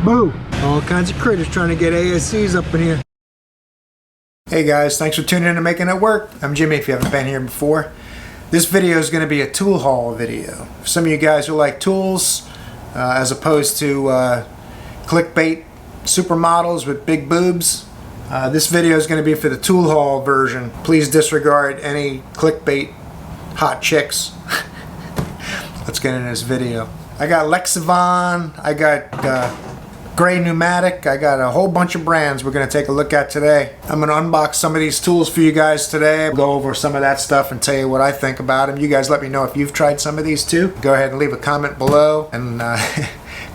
Boo! All kinds of critters trying to get ASCs up in here. Hey guys, thanks for tuning in to Making It Work. I'm Jimmy if you haven't been here before. This video is going to be a tool haul video. For some of you guys who like tools, as opposed to clickbait supermodels with big boobs, this video is going to be for the tool haul version. Please disregard any clickbait hot chicks. Let's get into this video. I got Lexivon, I got gray Pneumatic, I got a whole bunch of brands we're going to take a look at today. I'm going to unbox some of these tools for you guys today, go over some of that stuff and tell you what I think about them. You guys let me know if you've tried some of these too. Go ahead and leave a comment below and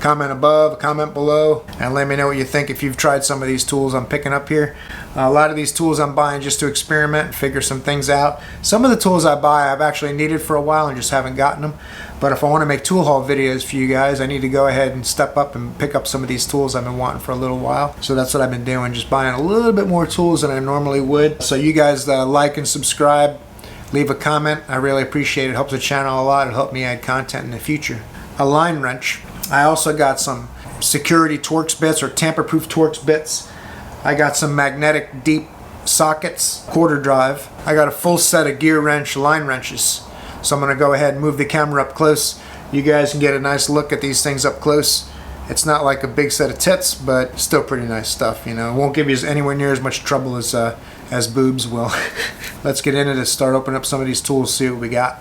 comment above, comment below, and let me know what you think if you've tried some of these tools I'm picking up here. A lot of these tools I'm buying just to experiment and figure some things out. Some of the tools I buy I've actually needed for a while and just haven't gotten them. But if I want to make tool haul videos for you guys, I need to go ahead and step up and pick up some of these tools I've been wanting for a little while. So that's what I've been doing, just buying a little bit more tools than I normally would. So you guys like and subscribe, leave a comment. I really appreciate it. It helps the channel a lot. It'll help me add content in the future. A line wrench. I also got some security Torx bits or tamper-proof Torx bits. I got some magnetic deep sockets, quarter drive. I got a full set of Gearwrench line wrenches. So I'm going to go ahead and move the camera up close. You guys can get a nice look at these things up close. It's not like a big set of tits, but still pretty nice stuff. You know, it won't give you anywhere near as much trouble as boobs will. Let's get into this. Start opening up some of these tools, see what we got.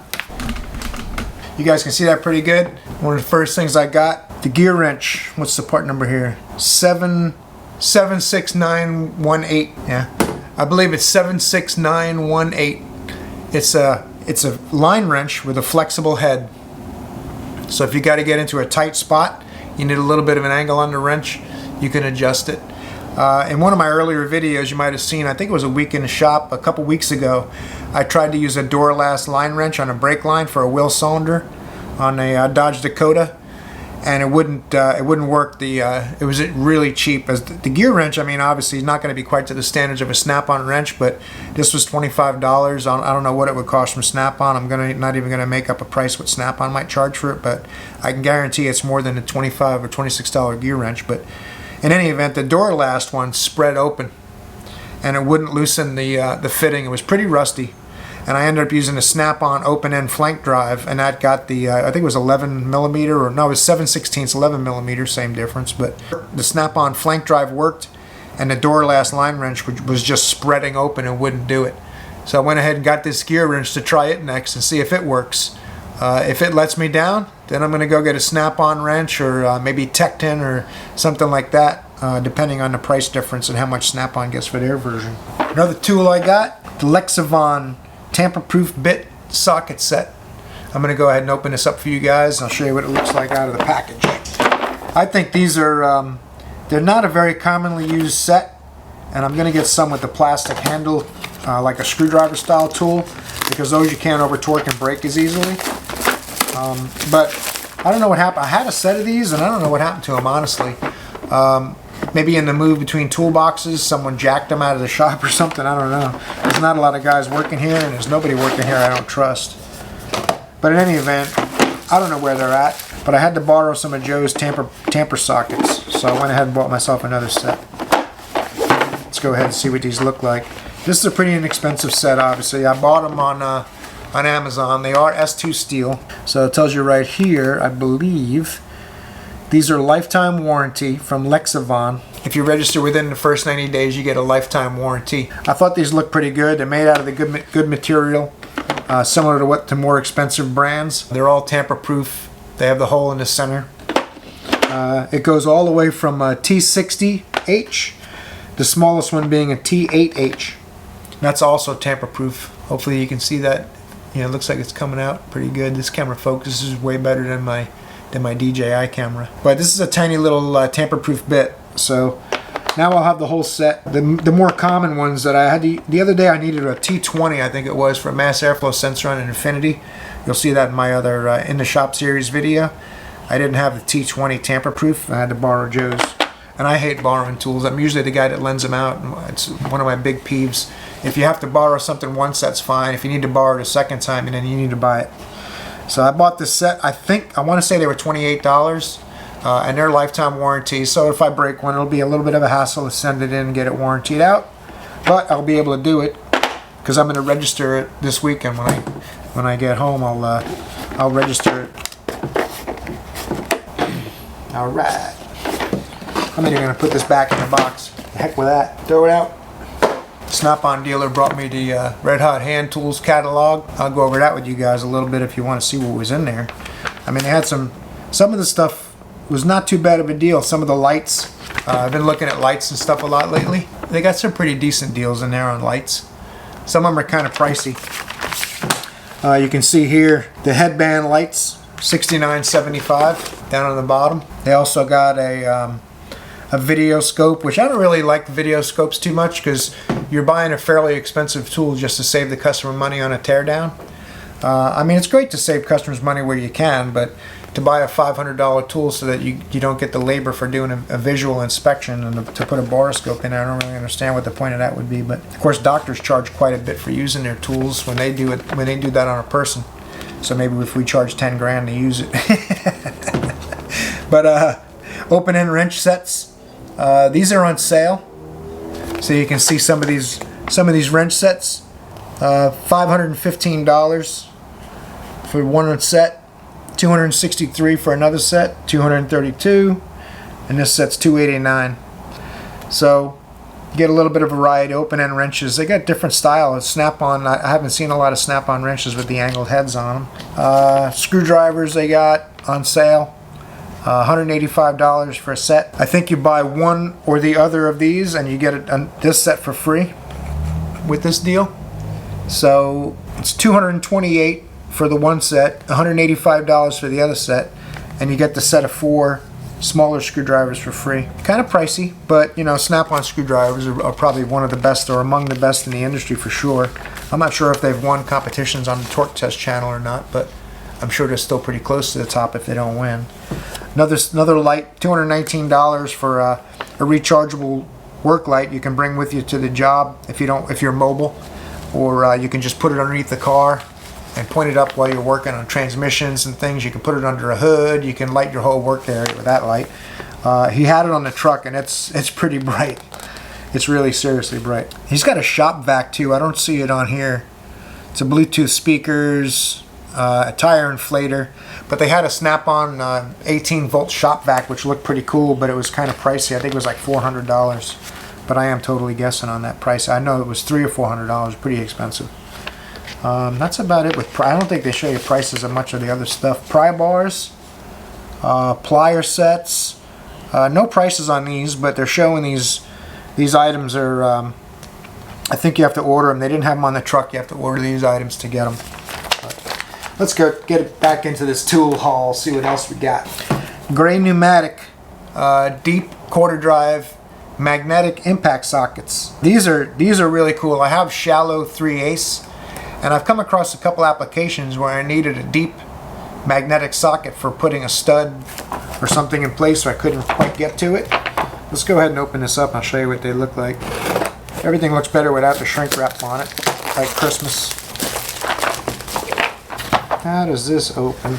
You guys can see that pretty good. One of the first things I got, the Gearwrench. What's the part number here? 76918. Yeah, I believe it's 76918. It's a line wrench with a flexible head. So if you got to get into a tight spot, you need a little bit of an angle on the wrench, you can adjust it. In one of my earlier videos you might have seen, I think it was a week in the shop a couple weeks ago, I tried to use a Duralast line wrench on a brake line for a wheel cylinder on a Dodge Dakota, and it wouldn't work. It was really cheap. As the Gearwrench, I mean, obviously not going to be quite to the standards of a Snap-on wrench, but this was $25. I don't know what it would cost from Snap-on. I'm not even going to make up a price what Snap-on might charge for it, but I can guarantee it's more than a $25 or $26 Gearwrench. But in any event, the Duralast one spread open, and it wouldn't loosen the fitting. It was pretty rusty. And I ended up using a Snap-on open-end flank drive, and that got the, I think it was 11 millimeter, or no, it was 7/16, 11 millimeter, same difference. But the Snap-on flank drive worked, and the Duralast line wrench was just spreading open and wouldn't do it. So I went ahead and got this Gearwrench to try it next and see if it works. If it lets me down, then I'm going to go get a Snap-on wrench or maybe Tecton or something like that, depending on the price difference and how much Snap-on gets for their version. Another tool I got, the Lexavon tamper-proof bit socket set. I'm going to go ahead and open this up for you guys. I'll show you what it looks like out of the package. I think these are, they're not a very commonly used set, and I'm going to get some with the plastic handle, like a screwdriver style tool, because those you can't over torque and break as easily. But I don't know what happened. I had a set of these, and I don't know what happened to them, honestly. Maybe in the move between toolboxes, someone jacked them out of the shop or something. I don't know. There's not a lot of guys working here, and there's nobody working here I don't trust. But in any event, I don't know where they're at. But I had to borrow some of Joe's tamper sockets, so I went ahead and bought myself another set. Let's go ahead and see what these look like. This is a pretty inexpensive set, obviously. I bought them on Amazon. They are S2 steel, so it tells you right here, I believe, these are lifetime warranty from Lexavon. If you register within the first 90 days, you get a lifetime warranty. I thought these looked pretty good. They're made out of the good material, similar to more expensive brands. They're all tamper-proof. They have the hole in the center. It goes all the way from a T60H, the smallest one being a T8H. That's also tamper-proof. Hopefully you can see that. You know, it looks like it's coming out pretty good. This camera focuses way better than my DJI camera. But this is a tiny little tamper-proof bit. So now I'll have the whole set. The more common ones that I had the other day, I needed a T20, I think it was, for a mass airflow sensor on an Infinity. You'll see that in my other in the shop series video. I didn't have the T20 tamper-proof. I had to borrow Joe's. And I hate borrowing tools. I'm usually the guy that lends them out. It's one of my big peeves. If you have to borrow something once, that's fine. If you need to borrow it a second time, then you need to buy it. So I bought this set. I want to say they were $28. and they're lifetime warranty. So if I break one, it'll be a little bit of a hassle to send it in and get it warrantied out, but I'll be able to do it because I'm going to register it this weekend. When I get home, I'll register it. All right. I'm either going to put this back in the box. The heck with that. Throw it out. Snap-on dealer brought me the Red Hot Hand Tools catalog. I'll go over that with you guys a little bit if you want to see what was in there. I mean, they had some of the stuff was not too bad of a deal. Some of the lights, I've been looking at lights and stuff a lot lately. They got some pretty decent deals in there on lights. Some of them are kind of pricey. You can see here the headband lights, $69.75 down on the bottom. They also got a video scope, which I don't really like the video scopes too much because you're buying a fairly expensive tool just to save the customer money on a teardown. I mean, it's great to save customers money where you can, but to buy a $500 tool so that you don't get the labor for doing a visual inspection and to put a borescope in, I don't really understand what the point of that would be. But of course, doctors charge quite a bit for using their tools when they do that on a person. So maybe if we charge 10 grand to use it. But open-end wrench sets. These are on sale, so you can see some of these wrench sets. $515 for one set, $263 for another set, $232, and this set's $289. So you get a little bit of variety. Open-end wrenches. They got different styles. Snap-on. I haven't seen a lot of Snap-on wrenches with the angled heads on them. Screwdrivers they got on sale. $185 for a set. I think you buy one or the other of these and you get this set for free with this deal. So it's $228 for the one set, $185 for the other set, and you get the set of 4 smaller screwdrivers for free. Kind of pricey, but you know, Snap-on screwdrivers are probably one of the best or among the best in the industry for sure. I'm not sure if they've won competitions on the Torque Test channel or not, but I'm sure they're still pretty close to the top if they don't win. Another light, $219 for a rechargeable work light you can bring with you to the job if you're mobile, or you can just put it underneath the car and point it up while you're working on transmissions and things. You can put it under a hood. You can light your whole work area with that light. He had it on the truck, and it's pretty bright. It's really seriously bright. He's got a shop vac too. I don't see it on here. It's a Bluetooth speakers, a tire inflator, but they had a Snap-on 18-volt shop vac, which looked pretty cool, but it was kind of pricey. I think it was like $400, but I am totally guessing on that price. I know it was $300 or $400, pretty expensive. That's about it. I don't think they show you prices of much of the other stuff. Pry bars, plier sets, no prices on these, but they're showing these items are, I think you have to order them. They didn't have them on the truck. You have to order these items to get them. Let's go get it back into this tool haul, see what else we got. Gray Pneumatic, deep quarter drive magnetic impact sockets. These are really cool. I have shallow 3/8, and I've come across a couple applications where I needed a deep magnetic socket for putting a stud or something in place, so I couldn't quite get to it. Let's go ahead and open this up and I'll show you what they look like. Everything looks better without the shrink wrap on it, like Christmas. How does this open?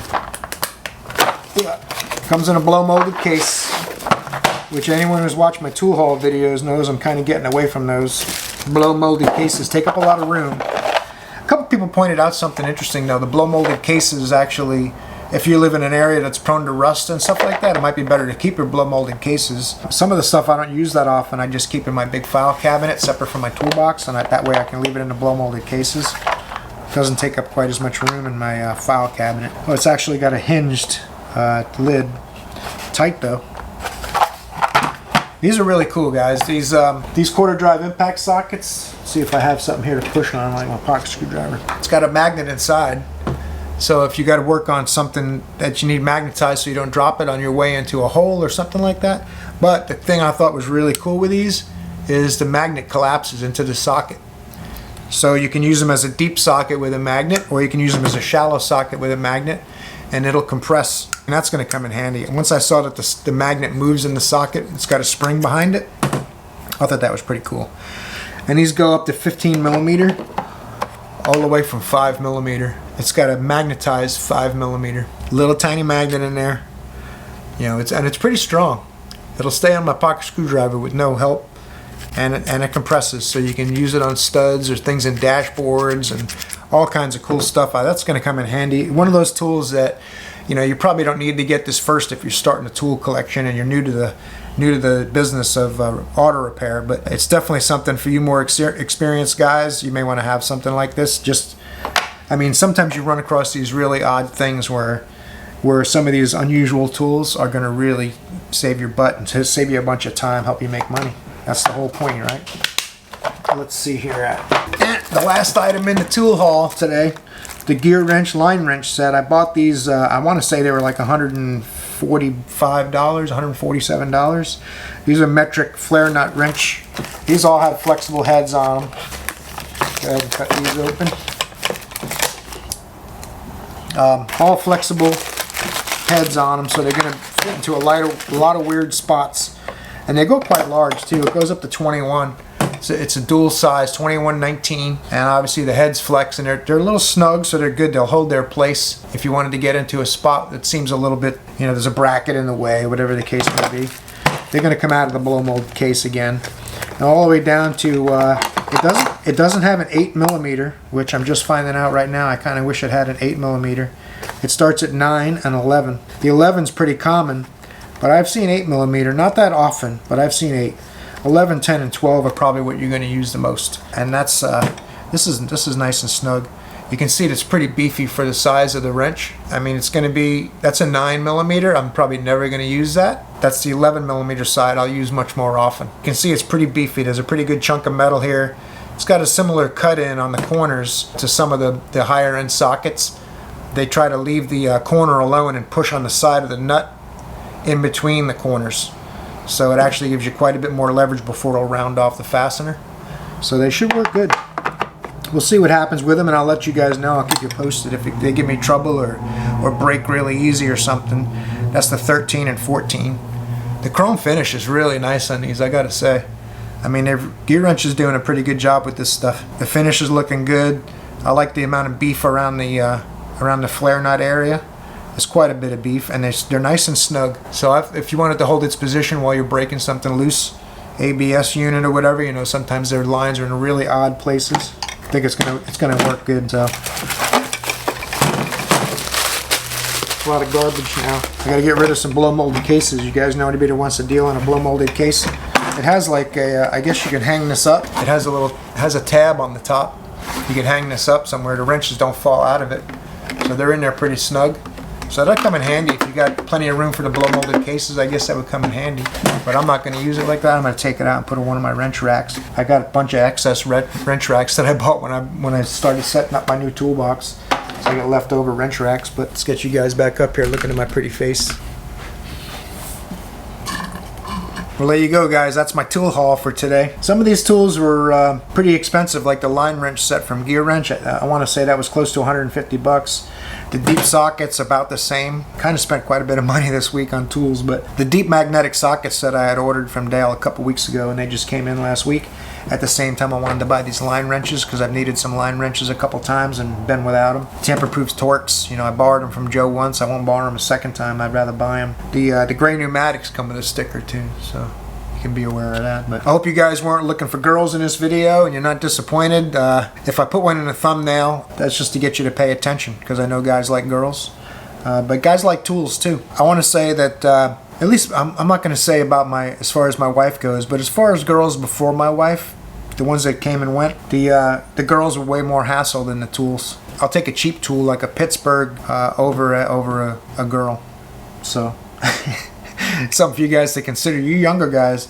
Comes in a blow molded case, which anyone who's watched my tool haul videos knows I'm kind of getting away from those blow molded cases. Take up a lot of room. A couple people pointed out something interesting though. The blow molded cases actually, if you live in an area that's prone to rust and stuff like that, it might be better to keep your blow molded cases. Some of the stuff I don't use that often. I just keep in my big file cabinet separate from my toolbox, and that way I can leave it in the blow molded cases. Doesn't take up quite as much room in my file cabinet. Oh, it's actually got a hinged lid. Tight though. These are really cool, guys. These quarter drive impact sockets. Let's see if I have something here to push on, like my pocket screwdriver. It's got a magnet inside, so if you got to work on something that you need magnetized so you don't drop it on your way into a hole or something like that. But the thing I thought was really cool with these is the magnet collapses into the socket. So you can use them as a deep socket with a magnet, or you can use them as a shallow socket with a magnet, and it'll compress, and that's going to come in handy. And once I saw that the magnet moves in the socket, it's got a spring behind it, I thought that was pretty cool. And these go up to 15 millimeter, all the way from 5 millimeter. It's got a magnetized 5 millimeter. Little tiny magnet in there. You know, it's pretty strong. It'll stay on my pocket screwdriver with no help, and it compresses, so you can use it on studs or things in dashboards and all kinds of cool stuff. That's going to come in handy. One of those tools that, you know, you probably don't need to get this first if you're starting a tool collection and you're new to the business of auto repair, but it's definitely something for you more experienced guys. You may want to have something like this. Just, I mean, sometimes you run across these really odd things where some of these unusual tools are going to really save your butt and to save you a bunch of time, help you make money. That's the whole point, right? Let's see here the last item in the tool haul today, the Gearwrench line wrench set. I bought these, I want to say they were like $145, $147. These are metric flare nut wrench. These all have flexible heads on them. Go ahead and cut these open. All flexible heads on them, so they're going to fit into a lot of weird spots. And they go quite large too. It goes up to 21. It's a dual size, 21/19, and obviously the heads flex, and they're a little snug, so they're good. They'll hold their place if you wanted to get into a spot that seems a little bit, you know, there's a bracket in the way, whatever the case may be. They're going to come out of the blow mold case again, and all the way down to it doesn't have an 8mm, which I'm just finding out right now. I kind of wish it had an 8mm. It starts at 9 and 11. The 11's pretty common, but I've seen 8mm, not that often, but I've seen 8. 11, 10, and 12 are probably what you're going to use the most, and that's this is nice and snug. You can see it's pretty beefy for the size of the wrench. I mean, it's going to be, that's a 9mm. I'm probably never going to use that. That's the 11mm side. I'll use much more often. You can see it's pretty beefy. There's a pretty good chunk of metal here. It's got a similar cut in on the corners to some of the higher end sockets. They try to leave the corner alone and push on the side of the nut in between the corners. So it actually gives you quite a bit more leverage before it'll round off the fastener. So they should work good. We'll see what happens with them, and I'll let you guys know. I'll keep you posted if they give me trouble or break really easy or something. That's the 13 and 14. The chrome finish is really nice on these, I gotta say. I mean, Gearwrench is doing a pretty good job with this stuff. The finish is looking good. I like the amount of beef around the flare nut area. There's quite a bit of beef, and they're nice and snug. So if you wanted to hold its position while you're breaking something loose, ABS unit or whatever, you know, sometimes their lines are in really odd places. I think it's gonna work good. So a lot of garbage now. I gotta get rid of some blow molded cases. You guys know anybody that wants a deal on a blow molded case? It has like a, I guess you can hang this up. It has a tab on the top. You can hang this up somewhere. The wrenches don't fall out of it, so they're in there pretty snug. So that'll come in handy if you got plenty of room for the blow molded cases. I guess that would come in handy, but I'm not going to use it like that. I'm going to take it out and put it in one of my wrench racks. I got a bunch of excess wrench racks that I bought when I started setting up my new toolbox. So I got leftover wrench racks. But let's get you guys back up here looking at my pretty face. Well, there you go, guys. That's my tool haul for today. Some of these tools were pretty expensive, like the line wrench set from Gearwrench. I want to say that was close to 150 bucks. The deep sockets about the same. Kind of spent quite a bit of money this week on tools, but the deep magnetic sockets that I had ordered from Dale a couple weeks ago, and they just came in last week. At the same time, I wanted to buy these line wrenches because I've needed some line wrenches a couple times and been without them. Tamper-proof Torx. You know, I borrowed them from Joe once. I won't borrow them a second time. I'd rather buy them. The gray pneumatics come with a sticker too, so you can be aware of that. But I hope you guys weren't looking for girls in this video and you're not disappointed. If I put one in the thumbnail, that's just to get you to pay attention because I know guys like girls. But guys like tools too. I want to say that at least I'm not going to say about as far as my wife goes, but as far as girls before my wife, the ones that came and went, the girls were way more hassle than the tools. I'll take a cheap tool like a Pittsburgh over a girl. So something for you guys to consider. You younger guys,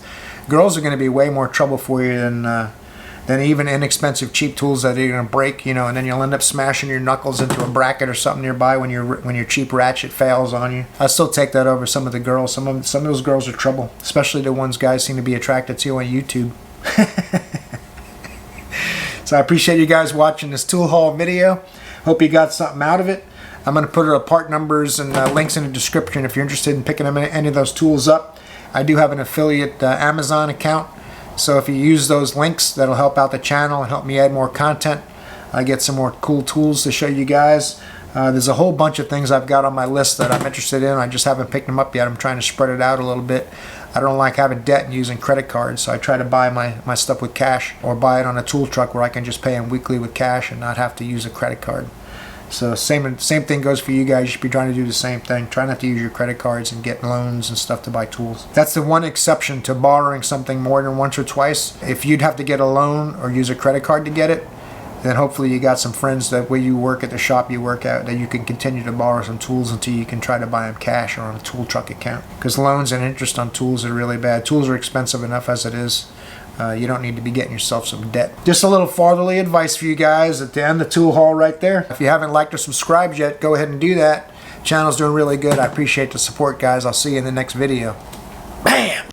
girls are going to be way more trouble for you than even inexpensive cheap tools that are going to break, you know, and then you'll end up smashing your knuckles into a bracket or something nearby when your cheap ratchet fails on you. I still take that over some of the girls. Some of those girls are trouble, especially the ones guys seem to be attracted to on YouTube. So I appreciate you guys watching this tool haul video. Hope you got something out of it. I'm going to put part numbers and links in the description if you're interested in picking any of those tools up. I do have an affiliate Amazon account, so if you use those links, that'll help out the channel and help me add more content. I get some more cool tools to show you guys. There's a whole bunch of things I've got on my list that I'm interested in. I just haven't picked them up yet. I'm trying to spread it out a little bit. I don't like having debt and using credit cards, so I try to buy my stuff with cash, or buy it on a tool truck where I can just pay them weekly with cash and not have to use a credit card. So same thing goes for you guys. You should be trying to do the same thing. Try not to use your credit cards and get loans and stuff to buy tools. That's the one exception to borrowing something more than once or twice. If you'd have to get a loan or use a credit card to get it, then hopefully you got some friends that where you work at the shop you work at that you can continue to borrow some tools until you can try to buy them cash or on a tool truck account. Because loans and interest on tools are really bad. Tools are expensive enough as it is. You don't need to be getting yourself some debt. Just a little fatherly advice for you guys at the end of the tool haul right there. If you haven't liked or subscribed yet, go ahead and do that. Channel's doing really good. I appreciate the support, guys. I'll see you in the next video. Bam!